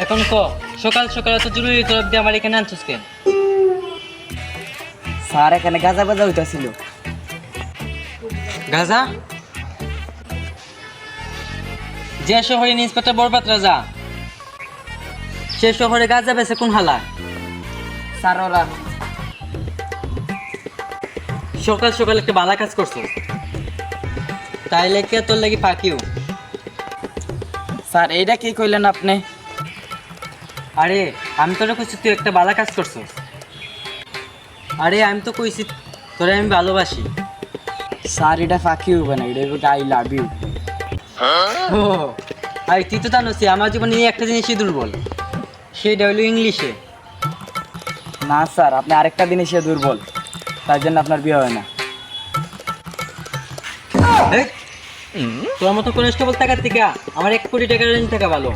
এখন ক সকাল সকাল তো জরুরি তরফ দিয়ে আমার এখানে আনছিস কেন? স্যার এখানে গাঁজা বাজা হইতাছিল। গাজা? যে শহরে ইন্সপেক্টর বরবাদ রাজা, সে শহরে গাজা বেছে কোন হালা? স্যার ওরা সকাল সকাল একটা বালা কাজ করছো, তাইলে কে তোর লাগি ফাঁকিও? স্যার এইটা কি কইলেন আপনি? আরে আমি তোরা কইছি তুই একটা বালা কাজ করছিস। আরে আমি তো কইছি তোরে আমি ভালোবাসি। স্যার এটা ফাঁকি হবে না, এটা আই লাভ ইউ। ও আরে তুই তো জানোস আমার জীবনে এই একটা জিনিসই দুর্বল, সেটা হইলো ইংলিশে। না স্যার, আপনি আরেকটা জিনিসে দুর্বল, তার জন্য আপনার বিয়ে হয় না। এই, তোর মতো কনস্টেবল থাকার থেকে আমার 1 কোটি টাকা ঋণ থাকা ভালো।